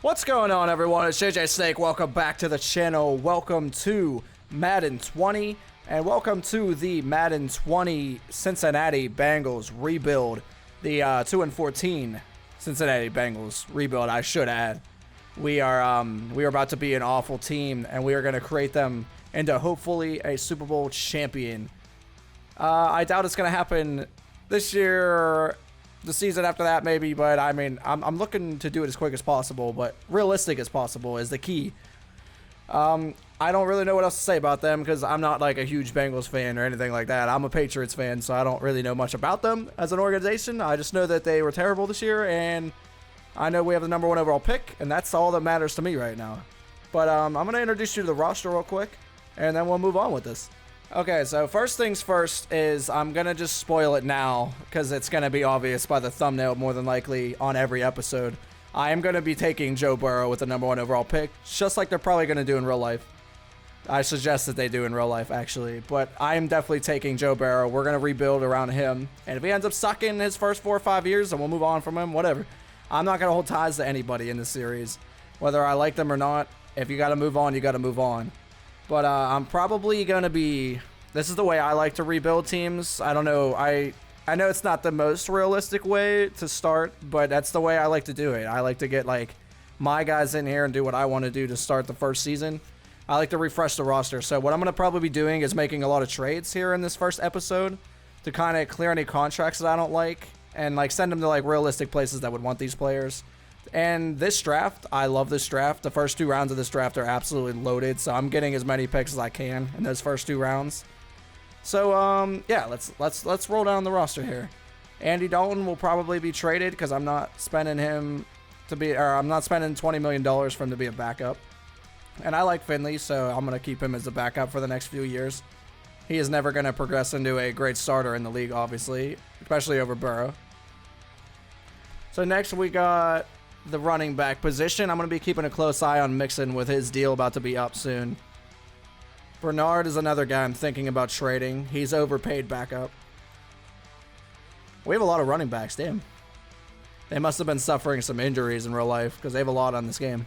What's going on, everyone? It's JJ Snake. Welcome back to the channel. Welcome to Madden 20, and welcome to the Madden 20 Cincinnati Bengals rebuild. The 2-14 Cincinnati Bengals rebuild, I should add. We are about to be an awful team, and we are going to create them into hopefully a Super Bowl champion. I doubt it's going to happen this year. The season after that, maybe, but I mean, I'm looking to do it as quick as possible, but realistic as possible is the key. I don't really know what else to say about them because I'm not like a huge Bengals fan or anything like that. I'm a Patriots fan, so I don't really know much about them as an organization. I just know that they were terrible this year, and I know we have the #1 overall pick, and that's all that matters to me right now. But I'm going to introduce you to the roster real quick, and then we'll move on with this. Okay, so first things first is I'm going to just spoil it now because it's going to be obvious by the thumbnail more than likely on every episode. I am going to be taking Joe Burrow with the #1 overall pick, just like they're probably going to do in real life. I suggest that they do in real life, actually. But I am definitely taking Joe Burrow. We're going to rebuild around him. And if he ends up sucking his first 4 or 5 years, then we'll move on from him, whatever. I'm not going to hold ties to anybody in this series, whether I like them or not. If you got to move on, you got to move on. But I'm probably going to be... This is the way I like to rebuild teams. I don't know. I know it's not the most realistic way to start, but that's the way I like to do it. I like to get like my guys in here and do what I want to do to start the first season. I like to refresh the roster. So what I'm going to probably be doing is making a lot of trades here in this first episode to kind of clear any contracts that I don't like and like send them to like realistic places that would want these players. And this draft, I love this draft. The first 2 rounds of this draft are absolutely loaded, so I'm getting as many picks as I can in those first 2 rounds. So yeah, let's roll down the roster here. Andy Dalton will probably be traded because I'm not spending him to be, or I'm not spending $20 million for him to be a backup. And I like Finley, so I'm gonna keep him as a backup for the next few years. He is never gonna progress into a great starter in the league, obviously, especially over Burrow. So next we got the running back position. I'm going to be keeping a close eye on Mixon with his deal about to be up soon. Bernard is another guy I'm thinking about trading. He's overpaid backup. We have a lot of running backs, damn. They must have been suffering some injuries in real life because they have a lot on this game.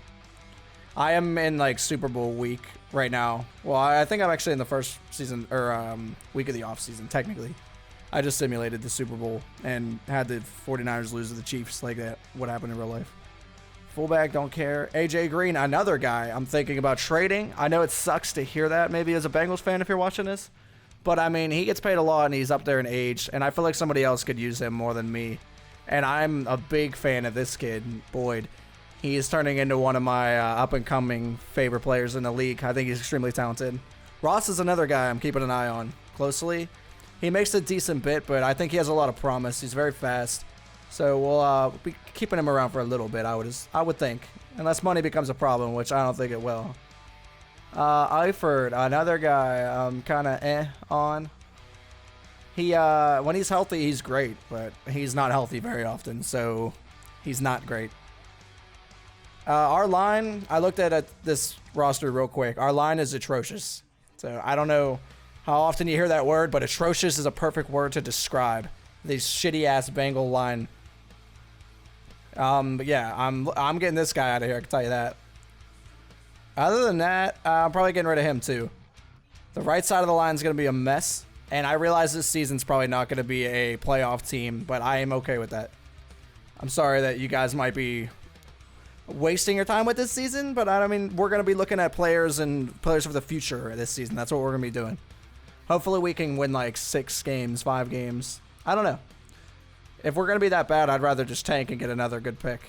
I am in like Super Bowl week right now. Well, I think I'm actually in the first season or week of the offseason, technically. I just simulated the Super Bowl and had the 49ers lose to the Chiefs like that. What happened in real life? Fullback, don't care. AJ Green, another guy I'm thinking about trading. I know it sucks to hear that maybe as a Bengals fan if you're watching this. But I mean, he gets paid a lot and he's up there in age. And I feel like somebody else could use him more than me. And I'm a big fan of this kid, Boyd. He is turning into one of my up-and-coming favorite players in the league. I think he's extremely talented. Ross is another guy I'm keeping an eye on closely. He makes a decent bit, but I think he has a lot of promise. He's very fast. So we'll be keeping him around for a little bit, I would think. Unless money becomes a problem, which I don't think it will. Eifert, another guy I'm kind of on. He when he's healthy, he's great, but he's not healthy very often, so he's not great. Our line, I looked at this roster real quick. Our line is atrocious. So I don't know how often you hear that word, but atrocious is a perfect word to describe this shitty-ass Bengal line. But yeah, I'm getting this guy out of here, I can tell you that. Other than that, I'm probably getting rid of him too. The right side of the line is going to be a mess, and I realize this season's probably not going to be a playoff team, but I am okay with that. I'm sorry that you guys might be wasting your time with this season, but I mean, we're going to be looking at players and players for the future this season. That's what we're going to be doing. Hopefully we can win like 6 games, 5 games. I don't know. If we're going to be that bad, I'd rather just tank and get another good pick.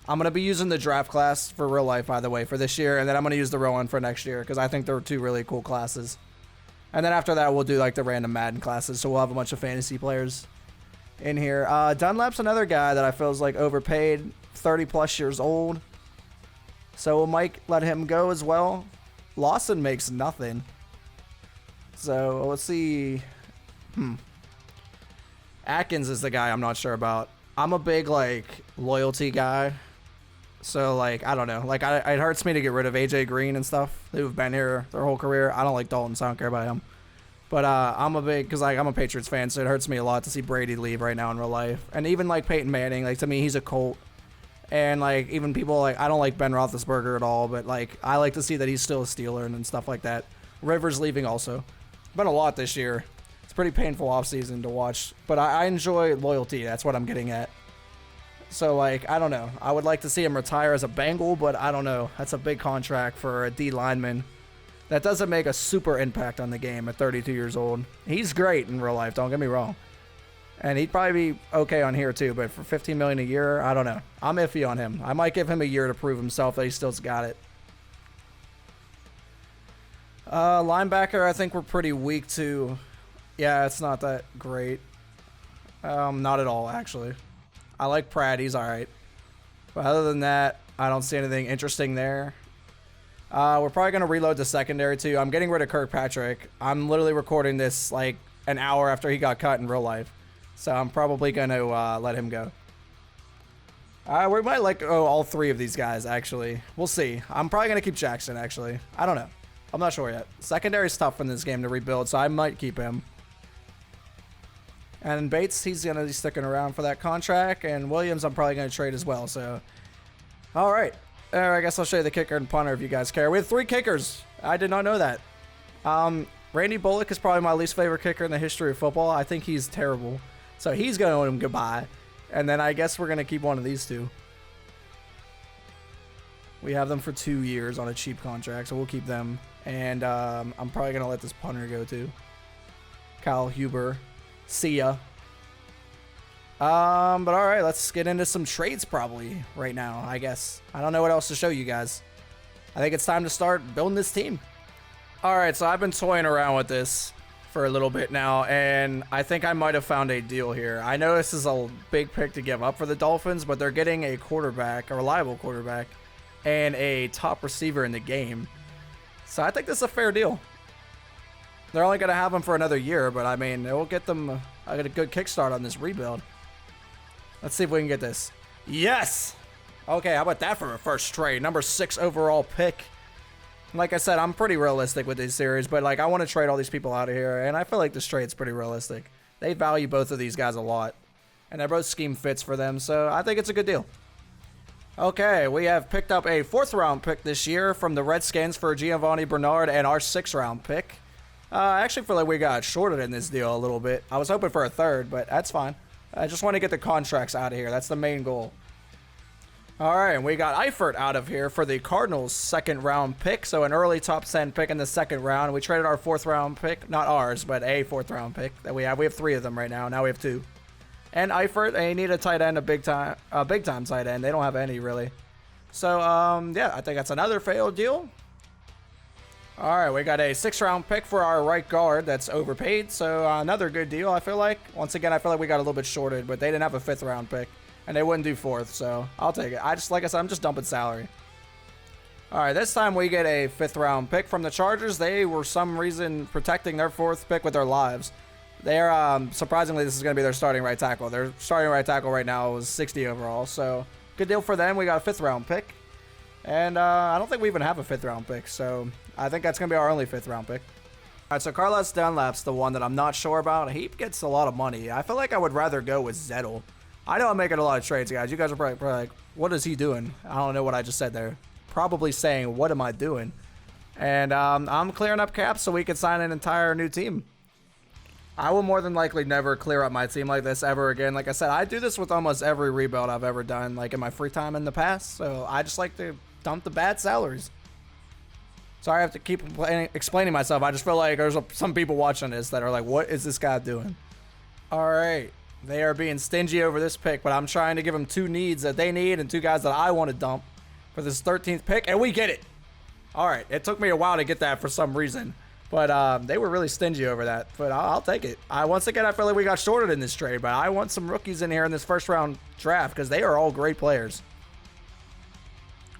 I'm going to be using the draft class for real life, by the way, for this year, and then I'm going to use the real one for next year because I think they're 2 really cool classes. And then after that, we'll do like the random Madden classes, so we'll have a bunch of fantasy players in here. Dunlap's another guy that I feel is like overpaid, 30-plus years old. So we might let him go as well. Lawson makes nothing. So let's see. Atkins is the guy I'm not sure about. I'm a big like loyalty guy. So like I don't know. Like it hurts me to get rid of AJ Green and stuff who've been here their whole career. I don't like Dalton, so I don't care about him. But I'm a big, because like I'm a Patriots fan, so it hurts me a lot to see Brady leave right now in real life. And even like Peyton Manning, like to me he's a Colt. And, like, even people, like, I don't like Ben Roethlisberger at all, but, like, I like to see that he's still a Steeler and stuff like that. Rivers leaving also. Been a lot this year. It's pretty painful offseason to watch, but I enjoy loyalty. That's what I'm getting at. So, like, I don't know. I would like to see him retire as a Bengal, but I don't know. That's a big contract for a D lineman. That doesn't make a super impact on the game at 32 years old. He's great in real life, don't get me wrong. And he'd probably be okay on here too, but for $15 million a year, I don't know. I'm iffy on him. I might give him a year to prove himself that he still's got it. Linebacker, I think we're pretty weak too. Yeah, it's not that great. Not at all, actually. I like Pratt. He's all right. But other than that, I don't see anything interesting there. We're probably going to reload the secondary too. I'm getting rid of Kirkpatrick. I'm literally recording this like an hour after he got cut in real life. So I'm probably going to let him go. We might let go all three of these guys, actually. We'll see. I'm probably going to keep Jackson, actually. I don't know. I'm not sure yet. Secondary's tough in this game to rebuild, so I might keep him. And Bates, he's going to be sticking around for that contract. And Williams, I'm probably going to trade as well. So, all right. I guess I'll show you the kicker and punter if you guys care. We have 3 kickers. I did not know that. Randy Bullock is probably my least favorite kicker in the history of football. I think he's terrible. So he's going to owe him goodbye. And then I guess we're going to keep one of these two. We have them for 2 years on a cheap contract, so we'll keep them. And I'm probably going to let this punter go too. Kyle Huber. See ya. But all right, let's get into some trades probably right now, I guess. I don't know what else to show you guys. I think it's time to start building this team. All right, so I've been toying around with this for a little bit now, and I think I might have found a deal here. I know this is a big pick to give up for the Dolphins, but they're getting a quarterback, a reliable quarterback, and a top receiver in the game. So I think this is a fair deal. They're only going to have him for another year, but I mean, it will get them a good kickstart on this rebuild. Let's see if we can get this. Yes! Okay, how about that for a first trade? Number 6 overall pick. Like I said, I'm pretty realistic with this series, but like I want to trade all these people out of here, and I feel like this trade's pretty realistic. They value both of these guys a lot, and they're both scheme fits for them, so I think it's a good deal. Okay, we have picked up a 4th round pick this year from the Redskins for Giovanni Bernard and our 6th round pick. I actually feel like we got shorted in this deal a little bit. I was hoping for a 3rd, but that's fine. I just want to get the contracts out of here. That's the main goal. All right, and we got Eifert out of here for the Cardinals' 2nd round pick. So an early top 10 pick in the 2nd round. We traded our 4th round pick, not ours, but a 4th round pick that we have. We have 3 of them right now. Now we have 2. And Eifert, they need a tight end, a big time tight end. They don't have any really. So yeah, I think that's another failed deal. All right, we got a 6th round pick for our right guard that's overpaid. So another good deal, I feel like. Once again, I feel like we got a little bit shorted, but they didn't have a 5th round pick. And they wouldn't do 4th, so I'll take it. Like I said, I'm just dumping salary. All right, this time we get a 5th round pick from the Chargers. They were some reason protecting their 4th pick with their lives. They're, surprisingly, this is going to be their starting right tackle. Their starting right tackle right now is 60 overall, so good deal for them. We got a 5th round pick. And I don't think we even have a 5th round pick, so I think that's going to be our only 5th round pick. All right, so Carlos Dunlap's the one that I'm not sure about. He gets a lot of money. I feel like I would rather go with Zettel. I know I'm making a lot of trades, guys. You guys are probably like, what is he doing? I don't know what I just said there. Probably saying, what am I doing? And I'm clearing up caps so we can sign an entire new team. I will more than likely never clear up my team like this ever again. Like I said, I do this with almost every rebuild I've ever done, like in my free time in the past. So I just like to dump the bad salaries. Sorry, I have to keep explaining myself. I just feel like there's some people watching this that are like, what is this guy doing? All right. They are being stingy over this pick, but I'm trying to give them 2 needs that they need and 2 guys that I want to dump for this 13th pick, and we get it. All right. It took me a while to get that for some reason, but they were really stingy over that, but I'll take it. Once again, I feel like we got shorted in this trade, but I want some rookies in here in this 1st round draft because they are all great players.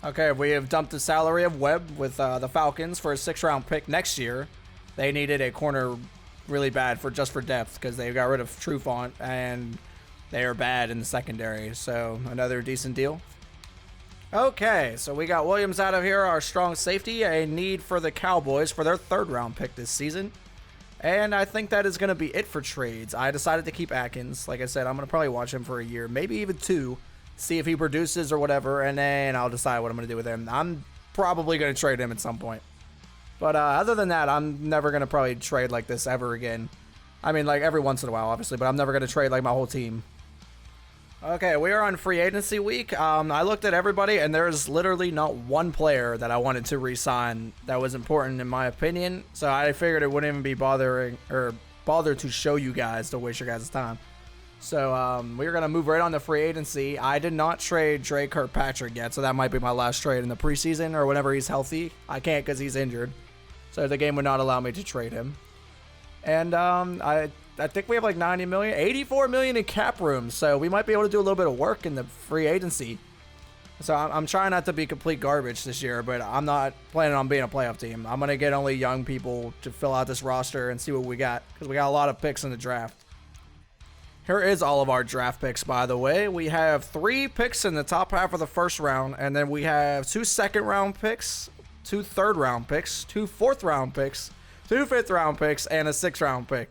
Okay, we have dumped the salary of Webb with the Falcons for a 6th round pick next year. They needed a corner really bad for depth because they got rid of Trufant and they are bad in the secondary. So another decent deal. Okay, so we got Williams out of here, our strong safety, a need for the Cowboys for their 3rd round pick this season. And I think that is going to be it for trades. I decided to keep Atkins. Like I said, I'm going to probably watch him for a year, maybe even 2. see if he produces or whatever, and then I'll decide what I'm going to do with him. I'm probably going to trade him at some point. But other than that, I'm never going to probably trade like this ever again. I mean, like every once in a while, obviously, but I'm never going to trade like my whole team. Okay, we are on free agency week. I looked at everybody, and there's literally not one player that I wanted to re-sign that was important in my opinion. So I figured it wouldn't even be bother to show you guys to waste your guys' time. So we're gonna move right on to free agency. I did not trade Dre Kirkpatrick yet, so that might be my last trade in the preseason or whenever he's healthy. I can't because he's injured, so the game would not allow me to trade him. And I think we have like 90 million, 84 million in cap room, so we might be able to do a little bit of work in the free agency. So I'm trying not to be complete garbage this year, but I'm not planning on being a playoff team. I'm going to get only young people to fill out this roster and see what we got, because we got a lot of picks in the draft. Here is all of our draft picks, by the way. We have 3 picks in the top half of the first round, and then we have 2 second-round picks, 2 third-round picks, 2 fourth-round picks, 2 fifth-round picks, and a 6th-round pick.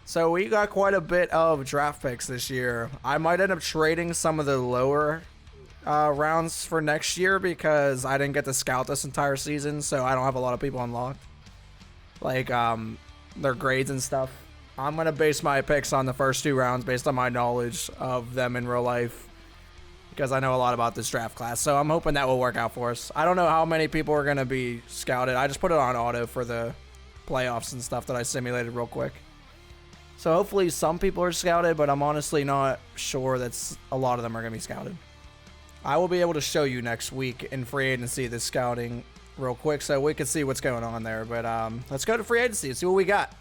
So we got quite a bit of draft picks this year. I might end up trading some of the lower rounds for next year because I didn't get to scout this entire season, so I don't have a lot of people unlocked. Like their grades and stuff. I'm going to base my picks on the first 2 rounds based on my knowledge of them in real life, because I know a lot about this draft class. So I'm hoping that will work out for us. I don't know how many people are going to be scouted. I just put it on auto for the playoffs and stuff that I simulated real quick. So hopefully some people are scouted, but I'm honestly not sure that a lot of them are going to be scouted. I will be able to show you next week in free agency the scouting real quick so we can see what's going on there. But let's go to free agency and see what we got.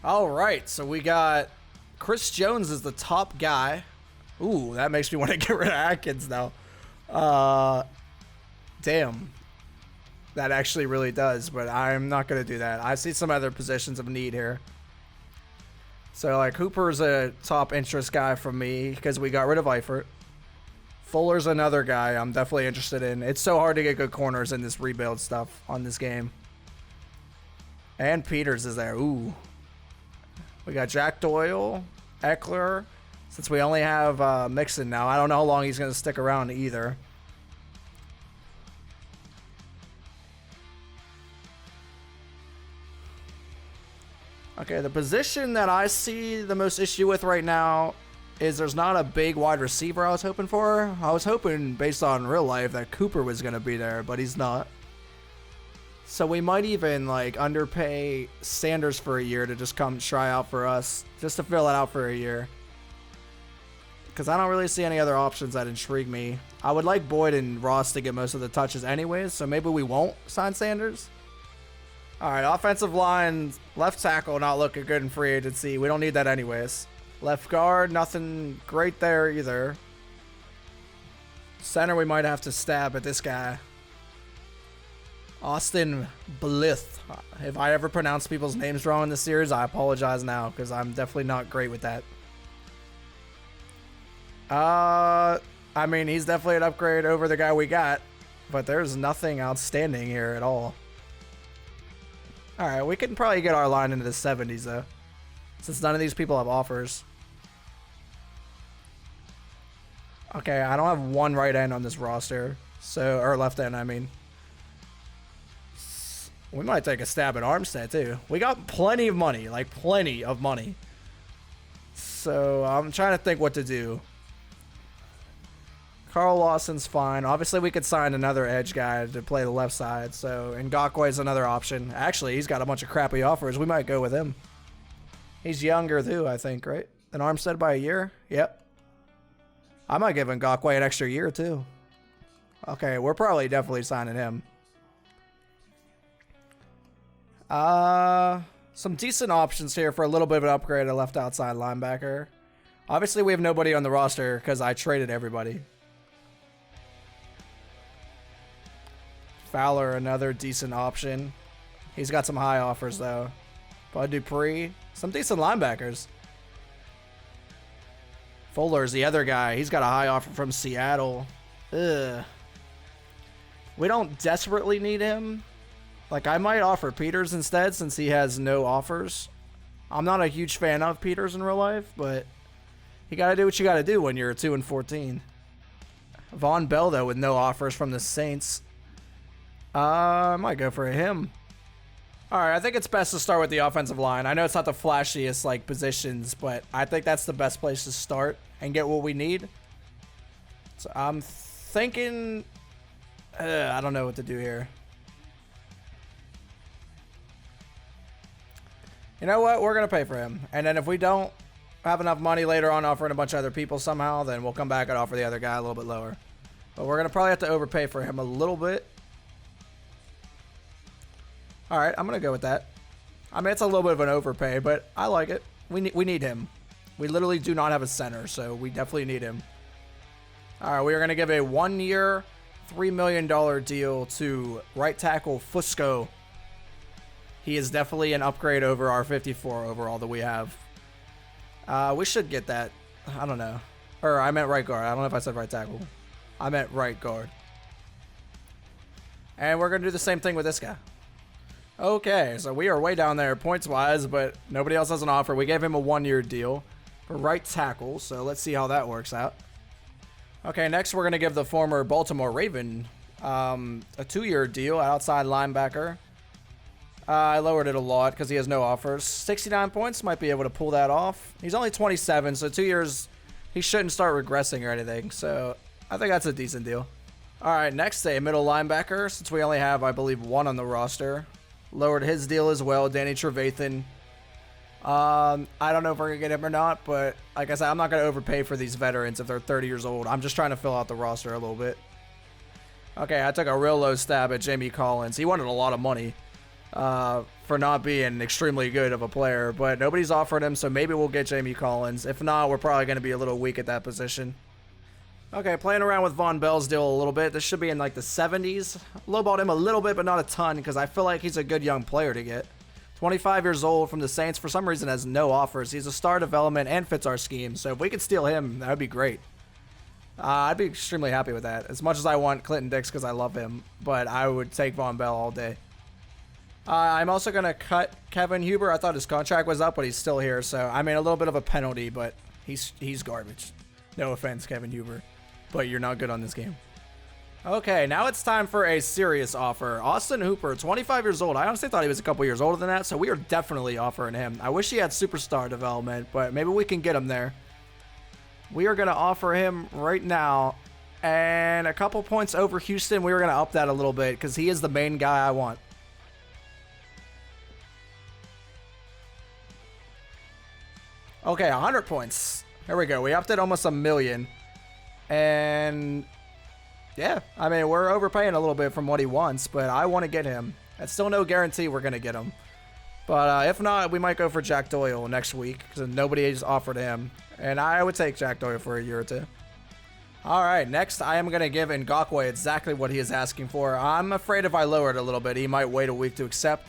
All right, so we got Chris Jones is the top guy. Ooh, that makes me want to get rid of Atkins now. Damn. That actually really does, but I'm not going to do that. I see some other positions of need here. So, like, Hooper's a top interest guy for me because we got rid of Eifert. Fuller's another guy I'm definitely interested in. It's so hard to get good corners in this rebuild stuff on this game. And Peters is there. Ooh. We got Jack Doyle, Eckler. Since we only have Mixon now, I don't know how long he's going to stick around either. Okay, the position that I see the most issue with right now is there's not a big wide receiver I was hoping for. I was hoping, based on real life, that Cooper was going to be there, but he's not. So we might even, like, underpay Sanders for a year to just come try out for us, just to fill it out for a year. Because I don't really see any other options that intrigue me. I would like Boyd and Ross to get most of the touches anyways, so maybe we won't sign Sanders. All right, offensive line, left tackle not looking good in free agency. We don't need that anyways. Left guard, nothing great there either. Center, we might have to stab at this guy. Austin Blythe. If I ever pronounce people's names wrong in this series, I apologize now because I'm definitely not great with that. I mean, he's definitely an upgrade over the guy we got, but there's nothing outstanding here at all. All right, we can probably get our line into the 70s, though, since none of these people have offers. Okay, I don't have one right end on this roster, so, or left end, I mean. We might take a stab at Armstead, too. We got plenty of money, like plenty of money. So, I'm trying to think what to do. Carl Lawson's fine. Obviously, we could sign another edge guy to play the left side. So, Ngakwe another option. Actually, he's got a bunch of crappy offers. We might go with him. He's younger, too, I think, right? Than Armstead by a year? Yep. I might give Ngakwe an extra year, too. Okay, we're probably definitely signing him. Some decent options here for a little bit of an upgrade at left outside linebacker. Obviously, we have nobody on the roster because I traded everybody. Fowler, another decent option. He's got some high offers, though. Bud Dupree, some decent linebackers. Fuller's the other guy. He's got a high offer from Seattle. Ugh. We don't desperately need him. Like, I might offer Peters instead since he has no offers. I'm not a huge fan of Peters in real life, but You got to do what you got to do when you're 2-14. Von Bell, though, with no offers from the Saints. I might go for him. All right, I think it's best to start with the offensive line. I know it's not the flashiest like positions, but I think that's the best place to start and get what we need. So I'm thinking, I don't know what to do here. You know what? We're going to pay for him. And then if we don't have enough money later on offering a bunch of other people somehow, then we'll come back and offer the other guy a little bit lower. But we're going to probably have to overpay for him a little bit. All right, I'm going to go with that. I mean, it's a little bit of an overpay, but I like it. We need him. We literally do not have a center, so we definitely need him. All right, we are going to give a 1-year, $3 million deal to right tackle Fusco. He is definitely an upgrade over our 54 overall that we have. We should get that. I don't know. Or I meant right guard. I don't know if I said right tackle. I meant right guard. And we're going to do the same thing with this guy. Okay, so we are way down there points-wise, but nobody else has an offer. We gave him a 1-year deal for right tackle, so let's see how that works out. Okay, next we're going to give the former Baltimore Raven a 2-year deal, outside linebacker. I lowered it a lot because he has no offers. 69 points, might be able to pull that off. He's only 27, so 2 years, he shouldn't start regressing or anything, so I think that's a decent deal. All right, next, a middle linebacker, since we only have, I believe, one on the roster. Lowered his deal as well, Danny Trevathan. I don't know if we're going to get him or not, but like I said, I'm not going to overpay for these veterans if they're 30 years old. I'm just trying to fill out the roster a little bit. Okay, I took a real low stab at Jamie Collins. He wanted a lot of money for not being extremely good of a player, but nobody's offered him, so maybe we'll get Jamie Collins. If not, we're probably going to be a little weak at that position. Okay, playing around with Von Bell's deal a little bit. This should be in like the 70s. Lowballed him a little bit, but not a ton, because I feel like he's a good young player to get. 25 years old from the Saints. For some reason has no offers. He's a star development and fits our scheme. So if we could steal him, that would be great. I'd be extremely happy with that. As much as I want Clinton Dix because I love him, but I would take Von Bell all day. I'm also going to cut Kevin Huber. I thought his contract was up, but he's still here. So, I mean, a little bit of a penalty, but he's garbage. No offense, Kevin Huber. But you're not good on this game. Okay, now it's time for a serious offer. Austin Hooper, 25 years old. I honestly thought he was a couple years older than that, so we are definitely offering him. I wish he had superstar development, but maybe we can get him there. We are going to offer him right now, and a couple points over Houston. We are going to up that a little bit because he is the main guy I want. Okay, 100 points. There we go. We upped it almost $1 million. And yeah, I mean, we're overpaying a little bit from what he wants, but I want to get him. That's still no guarantee we're going to get him. But if not, we might go for Jack Doyle next week because nobody has offered him. And I would take Jack Doyle for a year or two. All right, next I am going to give Ngakoue exactly what he is asking for. I'm afraid if I lower it a little bit, he might wait a week to accept.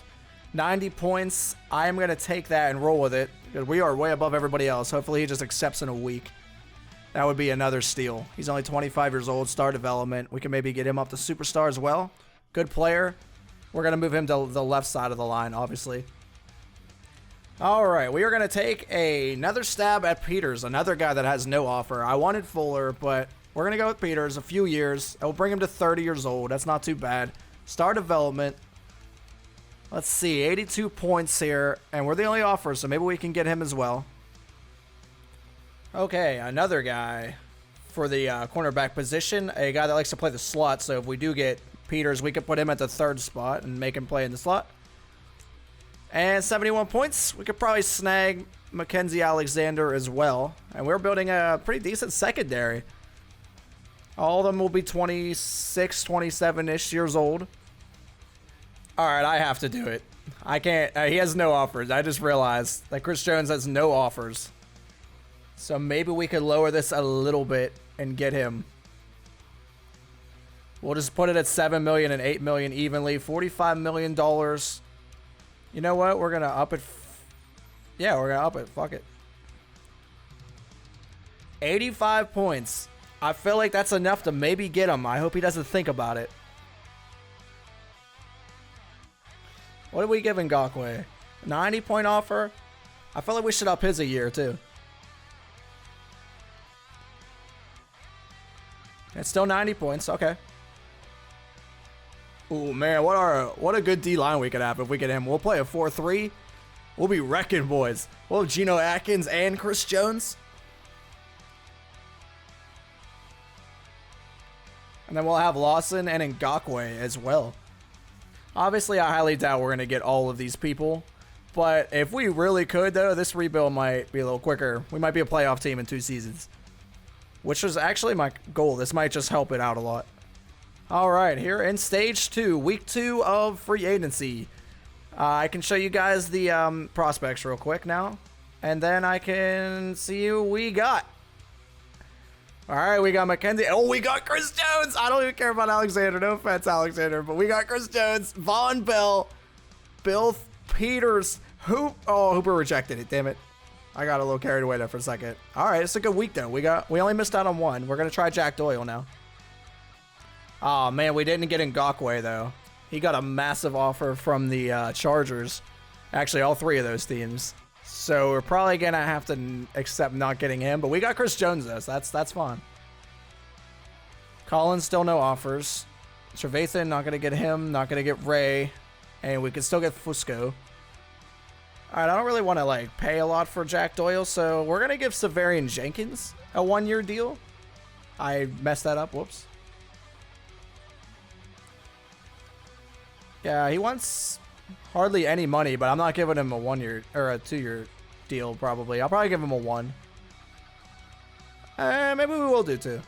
90 points. I am going to take that and roll with it because we are way above everybody else. Hopefully he just accepts in a week. That would be another steal. He's only 25 years old, star development. We can maybe get him up to superstar as well. Good player. We're going to move him to the left side of the line, obviously. All right, we are going to take another stab at Peters, another guy that has no offer. I wanted Fuller, but we're going to go with Peters. A few years. It will bring him to 30 years old. That's not too bad. Star development. Let's see, 82 points here, and we're the only offer, so maybe we can get him as well. Okay, another guy for the cornerback position, a guy that likes to play the slot, so if we do get Peters, we could put him at the third spot and make him play in the slot. And 71 points, we could probably snag Mackenzie Alexander as well, and we're building a pretty decent secondary. All of them will be 26, 27-ish years old. All right, I have to do it. I can't, he has no offers. I just realized that Chris Jones has no offers. So maybe we could lower this a little bit and get him. We'll just put it at $7 million and $8 million evenly. $45 million. You know what? We're going to up it. Yeah, we're going to up it. Fuck it. 85 points. I feel like that's enough to maybe get him. I hope he doesn't think about it. What did we give Ngakoue? 90-point offer? I feel like we should up his a year, too. It's still 90 points. Okay. Ooh, man, what a good D-line we could have if we get him. We'll play a 4-3. We'll be wrecking, boys. We'll have Geno Atkins and Chris Jones. And then we'll have Lawson and Ngakoue as well. Obviously, I highly doubt we're going to get all of these people. But if we really could, though, this rebuild might be a little quicker. We might be a playoff team in 2 seasons. Which was actually my goal. This might just help it out a lot. All right, here in Stage 2, Week 2 of free agency. I can show you guys the prospects real quick now. And then I can see who we got. All right, we got McKenzie. Oh, we got Chris Jones. I don't even care about Alexander. No offense, Alexander. But we got Chris Jones, Von Bell, Bill Peters. Hooper rejected it. Damn it. I got a little carried away there for a second. All right, it's a good week, though. We only missed out on 1. We're going to try Jack Doyle now. Oh, man, we didn't get Ngakoue, though. He got a massive offer from the Chargers. Actually, all 3 of those teams. So we're probably going to have to accept not getting him. But we got Chris Jones, though, so that's fine. Collins, still no offers. Trevathan, not going to get him. Not going to get Ray. And we can still get Fusco. All right, I don't really want to, like, pay a lot for Jack Doyle. So we're going to give Severian Jenkins a 1-year deal. I messed that up. Whoops. Yeah, he wants hardly any money, but I'm not giving him a 1-year or a 2-year deal, probably. I'll probably give him a 1. Maybe we will do 2.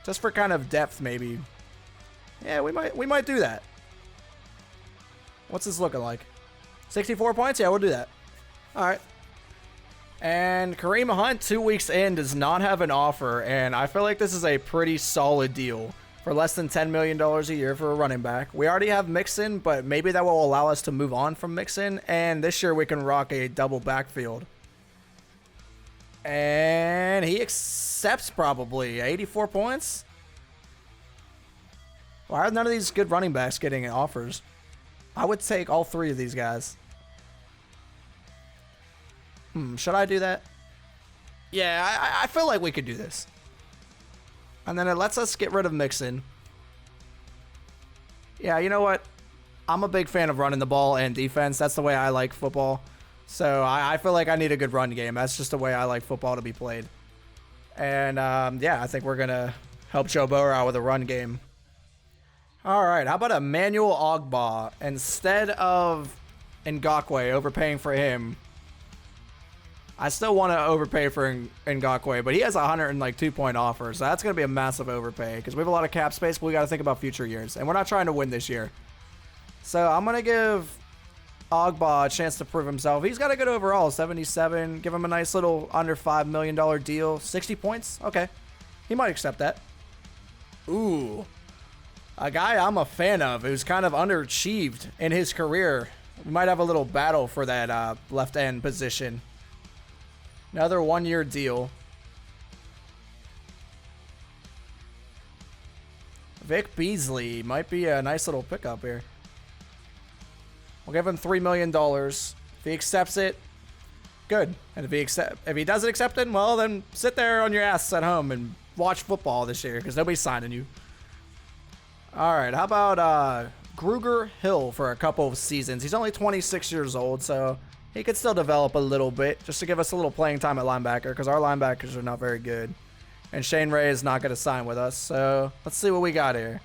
Just for kind of depth, maybe. Yeah, we might do that. What's this looking like? 64 points? Yeah, we'll do that. All right. And Kareem Hunt, 2 weeks in, does not have an offer, and I feel like this is a pretty solid deal. For less than $10 million a year for a running back. We already have Mixon, but maybe that will allow us to move on from Mixon. And this year we can rock a double backfield. And he accepts probably 84 points. Why are none of these good running backs getting offers? I would take all 3 of these guys. Should I do that? Yeah, I feel like we could do this. And then it lets us get rid of Mixon. Yeah, you know what? I'm a big fan of running the ball and defense. That's the way I like football. So I feel like I need a good run game. That's just the way I like football to be played. And yeah, I think we're going to help Joe Burrow out with a run game. All right, how about Emmanuel Ogbah? Instead of Ngakoue, overpaying for him. I still want to overpay for Ngakoue, but he has a 102-point offer, so that's going to be a massive overpay because we have a lot of cap space, but we got to think about future years, and we're not trying to win this year. So I'm going to give Ogbah a chance to prove himself. He's got a good overall, 77. Give him a nice little under $5 million deal. 60 points? Okay. He might accept that. Ooh. A guy I'm a fan of who's kind of underachieved in his career. We might have a little battle for that left end position. Another 1-year deal. Vic Beasley might be a nice little pickup here. We'll give him $3 million. If he accepts it, good. And if he doesn't accept it, well, then sit there on your ass at home and watch football this year because nobody's signing you. All right, how about Gruger Hill for a couple of seasons? He's only 26 years old, so he could still develop a little bit just to give us a little playing time at linebacker because our linebackers are not very good. And Shane Ray is not going to sign with us, so let's see what we got here.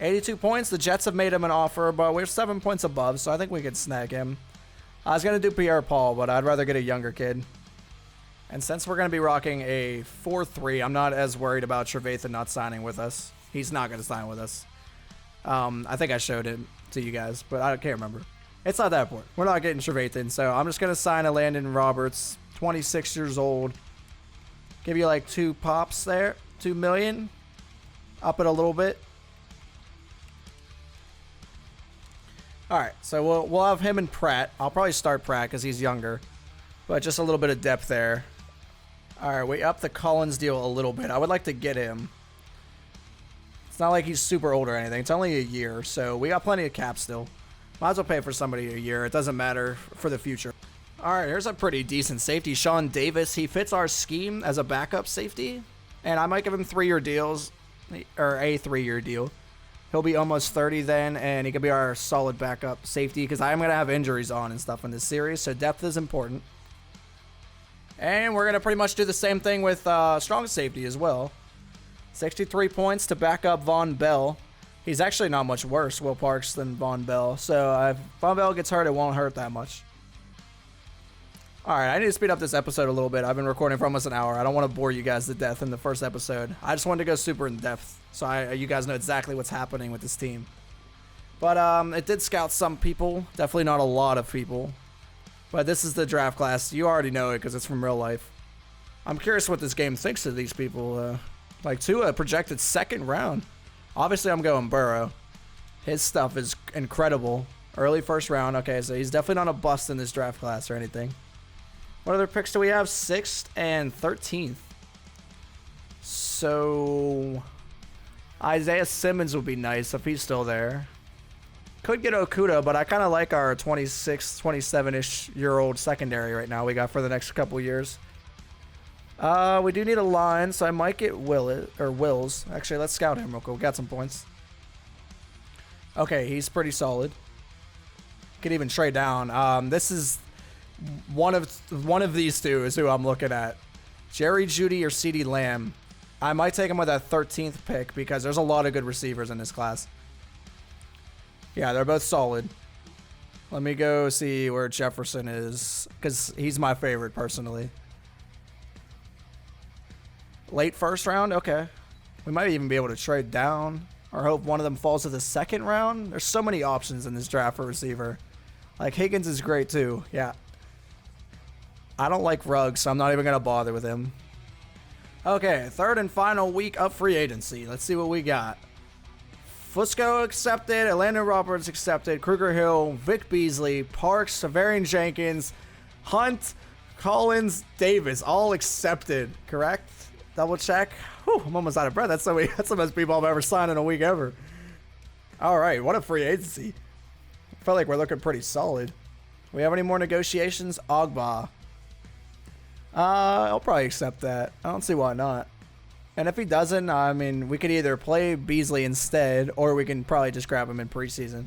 82 points. The Jets have made him an offer, but we're 7 points above, so I think we could snag him. I was going to do Pierre Paul, but I'd rather get a younger kid. And since we're going to be rocking a 4-3, I'm not as worried about Trevathan not signing with us. He's not going to sign with us. I think I showed it to you guys, but I can't remember. It's not that important. We're not getting Trevathan, so I'm just going to sign a Landon Roberts, 26 years old. Give you like 2 pops there, 2 million. Up it a little bit. All right, so we'll have him and Pratt. I'll probably start Pratt because he's younger, but just a little bit of depth there. All right, we up the Collins deal a little bit. I would like to get him. It's not like he's super old or anything. It's only a year, so we got plenty of cap still. Might as well pay for somebody a year. It doesn't matter for the future. All right, here's a pretty decent safety. Sean Davis, he fits our scheme as a backup safety, and I might give him 3-year deals. or a 3-year deal. He'll be almost 30 then, and he could be our solid backup safety because I'm going to have injuries on and stuff in this series, so depth is important. And we're going to pretty much do the same thing with strong safety as well. 63 points to back up Von Bell. He's actually not much worse, Will Parks, than Von Bell. So if Von Bell gets hurt, it won't hurt that much. All right, I need to speed up this episode a little bit. I've been recording for almost an hour. I don't want to bore you guys to death in the first episode. I just wanted to go super in depth so you guys know exactly what's happening with this team. But it did scout some people. Definitely not a lot of people. But this is the draft class. You already know it because it's from real life. I'm curious what this game thinks of these people. Like Tua projected 2nd round. Obviously, I'm going Burrow. His stuff is incredible. Early 1st round. Okay, so he's definitely not a bust in this draft class or anything. What other picks do we have? 6th and 13th. So Isaiah Simmons would be nice if he's still there. Could get Okuda, but I kind of like our 26, 27-ish year old secondary right now we got for the next couple years. We do need a line, so I might get Wills. Actually, let's scout him real quick. We got some points. Okay, he's pretty solid. Could even trade down. This is one of these two is who I'm looking at. Jerry Jeudy or CeeDee Lamb. I might take him with that 13th pick because there's a lot of good receivers in this class. Yeah, they're both solid. Let me go see where Jefferson is because he's my favorite personally. Late 1st round? Okay. We might even be able to trade down or hope one of them falls to the 2nd round. There's so many options in this draft for receiver. Like Higgins is great too. Yeah. I don't like Ruggs, so I'm not even going to bother with him. Okay, 3rd and final week of free agency. Let's see what we got. Fusco accepted, Atlanta Roberts accepted, Kruger Hill, Vic Beasley, Parks, Severian Jenkins, Hunt, Collins, Davis, all accepted, correct? Double check. Whew, I'm almost out of breath. That's the most people I've ever signed in a week ever. All right, what a free agency. I feel like we're looking pretty solid. Do we have any more negotiations? Ogba. I'll probably accept that. I don't see why not. And if he doesn't, I mean, we could either play Beasley instead, or we can probably just grab him in preseason.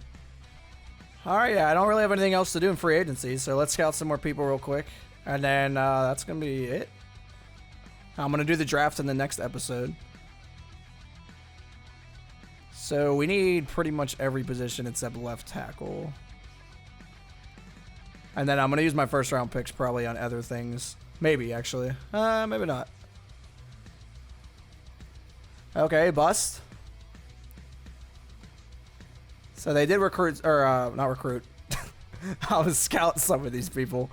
All right, yeah, I don't really have anything else to do in free agency, so let's scout some more people real quick. And then that's going to be it. I'm going to do the draft in the next episode. So we need pretty much every position except left tackle. And then I'm going to use my 1st round picks probably on other things. Maybe, actually. Maybe not. Okay, bust. So they did recruit, or not recruit. I was scouting some of these people.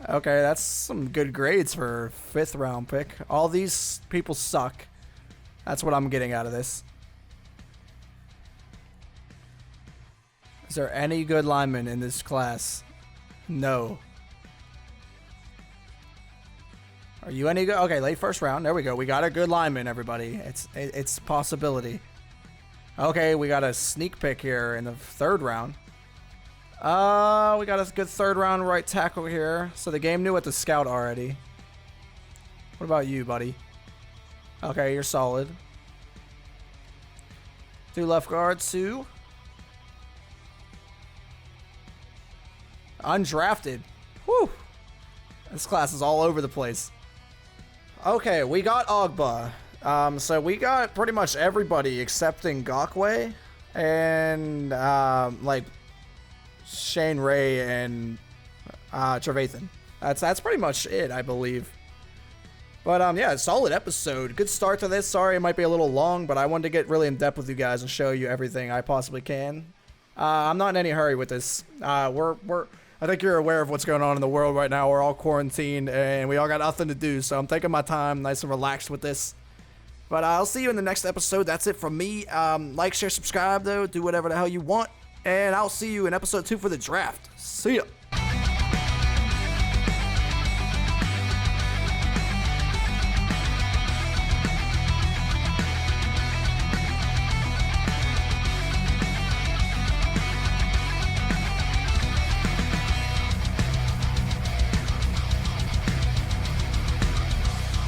Okay, that's some good grades for 5th round pick. All these people suck. That's what I'm getting out of this. Is there any good linemen in this class? No. Are you any good? Okay, late 1st round. There we go. We got a good lineman, everybody. It's a possibility. Okay, we got a sneak pick here in the 3rd round. We got a good 3rd round right tackle here. So the game knew what to scout already. What about you, buddy? Okay, you're solid. Do left guard, Sue. Undrafted. Whew. This class is all over the place. Okay, we got Ogba. So we got pretty much everybody excepting Ngakoue and like Shane Ray and Trevathan. That's pretty much it, I believe. But yeah, solid episode. Good start to this. Sorry it might be a little long, but I wanted to get really in depth with you guys and show you everything I possibly can. I'm not in any hurry with this. I think you're aware of what's going on in the world right now. We're all quarantined and we all got nothing to do. So I'm taking my time, nice and relaxed with this. But I'll see you in the next episode. That's it from me. Like, share, subscribe, though. Do whatever the hell you want. And I'll see you in episode 2 for the draft. See ya.